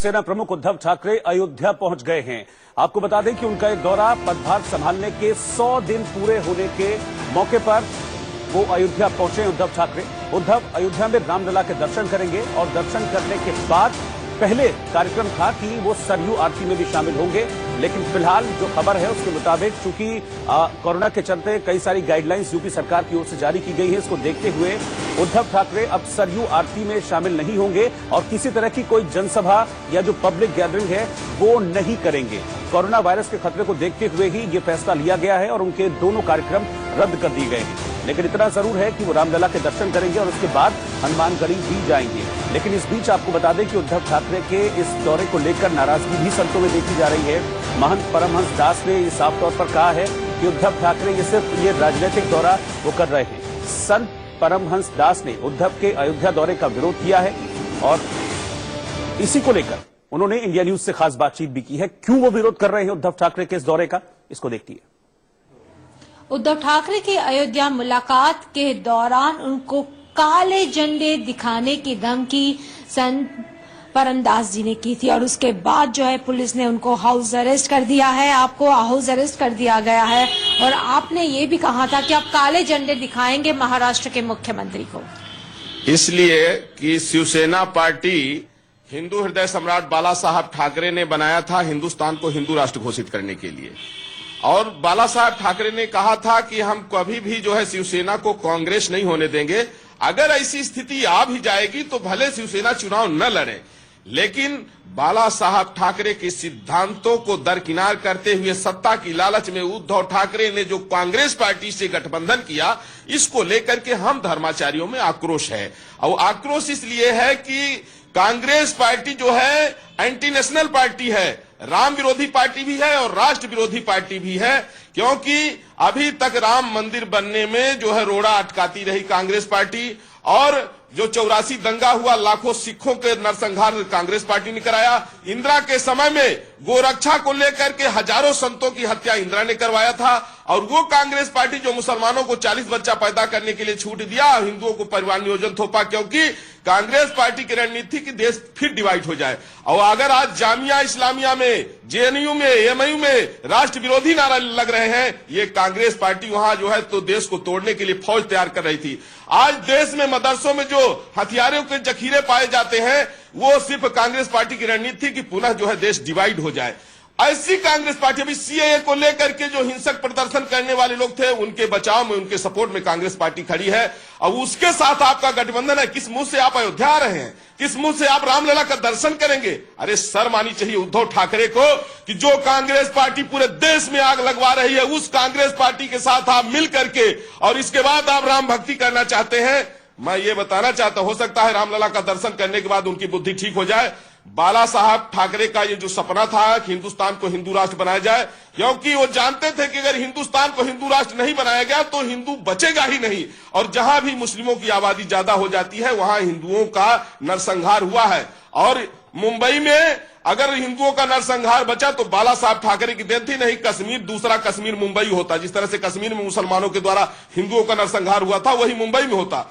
शिवसेना प्रमुख उद्धव ठाकरे अयोध्या पहुंच गए हैं। आपको बता दें कि उनका ये दौरा पदभार संभालने के 100 दिन पूरे होने के मौके पर वो अयोध्या पहुंचे उद्धव ठाकरे। उद्धव अयोध्या में रामलला के दर्शन करेंगे और दर्शन करने के बाद पहले कार्यक्रम था कि वो सरयू आरती में भी शामिल होंगे, लेकिन फिलहाल जो खबर है उसके मुताबिक चूंकि कोरोना के चलते कई सारी गाइडलाइंस यूपी सरकार की ओर से जारी की गई है, इसको देखते हुए उद्धव ठाकरे अब सरयू आरती में शामिल नहीं होंगे और किसी तरह की कोई जनसभा या जो पब्लिक गैदरिंग है वो नहीं करेंगे। कोरोना वायरस के खतरे को देखते हुए ही ये फैसला लिया गया है और उनके दोनों कार्यक्रम रद्द कर दिए गए हैं। लेकिन इतना जरूर है कि वो रामलला के दर्शन करेंगे और उसके बाद हनुमानगढ़ी भी जाएंगे। लेकिन इस बीच आपको बता दें कि उद्धव ठाकरे के इस दौरे को लेकर नाराजगी भी संतों में देखी जा रही है। महंत परमहंस दास ने साफ तौर पर कहा है कि उद्धव ठाकरे ये सिर्फ ये राजनीतिक दौरा वो कर रहे हैं। संत परमहंस दास ने उद्धव के अयोध्या दौरे का विरोध किया है और इसी को लेकर उन्होंने इंडिया न्यूज से खास बातचीत भी की है। क्यों वो विरोध कर रहे हैं उद्धव ठाकरे के इस दौरे का, इसको देखती है। उद्धव ठाकरे की अयोध्या मुलाकात के दौरान उनको काले झंडे दिखाने की धमकी संत परमदास जी ने की थी और उसके बाद जो है पुलिस ने उनको हाउस अरेस्ट कर दिया है। आपको हाउस अरेस्ट कर दिया गया है और आपने ये भी कहा था कि आप काले झंडे दिखाएंगे महाराष्ट्र के मुख्यमंत्री को, इसलिए कि शिवसेना पार्टी हिंदू हृदय सम्राट बाला साहब ठाकरे ने बनाया था हिंदुस्तान को हिंदू राष्ट्र घोषित करने के लिए। और बाला साहब ठाकरे ने कहा था कि हम कभी भी जो है शिवसेना को कांग्रेस नहीं होने देंगे। अगर ऐसी स्थिति आ भी जाएगी तो भले शिवसेना चुनाव न लड़े, लेकिन बाला साहब ठाकरे के सिद्धांतों को दरकिनार करते हुए सत्ता की लालच में उद्धव ठाकरे ने जो कांग्रेस पार्टी से गठबंधन किया, इसको लेकर के हम धर्माचार्यों में आक्रोश है। और आक्रोश इसलिए है कि कांग्रेस पार्टी जो है एंटी नेशनल पार्टी है, राम विरोधी पार्टी भी है और राष्ट्र विरोधी पार्टी भी है, क्योंकि अभी तक राम मंदिर बनने में जो है रोड़ा अटकाती रही कांग्रेस पार्टी। और जो 84 दंगा हुआ, लाखों सिखों के नरसंहार कांग्रेस पार्टी ने कराया। इंदिरा के समय में गोरक्षा को लेकर के हजारों संतों की हत्या इंदिरा ने करवाया था। और वो कांग्रेस पार्टी जो मुसलमानों को 40 बच्चा पैदा करने के लिए छूट दिया, हिंदुओं को परिवार नियोजन थोपा, क्योंकि कांग्रेस पार्टी की रणनीति की देश फिर डिवाइड हो जाए। और अगर आज जामिया इस्लामिया में, जेएनयू में, एएमयू में राष्ट्र विरोधी नारा लग रहे हैं, ये कांग्रेस पार्टी वहां जो है तो देश को तोड़ने के लिए फौज तैयार कर रही थी। आज देश में मदरसों में जो हथियारों के जखीरे पाए जाते हैं, वो सिर्फ कांग्रेस पार्टी की रणनीति की पुनः जो है देश डिवाइड हो जाए। ऐसी कांग्रेस पार्टी अभी सीएए को लेकर के जो हिंसक प्रदर्शन करने वाले लोग थे, उनके बचाव में, उनके सपोर्ट में कांग्रेस पार्टी खड़ी है। और उसके साथ आपका गठबंधन है। किस मुंह से आप अयोध्या आ रहे हैं? किस मुंह से आप रामलला का दर्शन करेंगे? अरे शर्म आनी चाहिए उद्धव ठाकरे को कि जो कांग्रेस पार्टी पूरे देश में आग लगवा रही है, उस कांग्रेस पार्टी के साथ आप मिल करके और इसके बाद आप राम भक्ति करना चाहते हैं। मैं ये बताना चाहता, हो सकता है रामलला का दर्शन करने के बाद उनकी बुद्धि ठीक हो जाए। बाला साहब ठाकरे का ये जो सपना था कि हिंदुस्तान को हिंदू राष्ट्र बनाया जाए, क्योंकि वो जानते थे कि अगर हिंदुस्तान को हिंदू राष्ट्र नहीं बनाया गया तो हिंदू बचेगा ही नहीं। और जहां भी मुस्लिमों की आबादी ज्यादा हो जाती है, वहां हिंदुओं का नरसंहार हुआ है। और मुंबई में अगर हिंदुओं का नरसंहार बचा तो बाला साहब ठाकरे की देन थी, नहीं कश्मीर दूसरा कश्मीर मुंबई होता। जिस तरह से कश्मीर में मुसलमानों के द्वारा हिंदुओं का नरसंहार हुआ था, वही मुंबई में होता।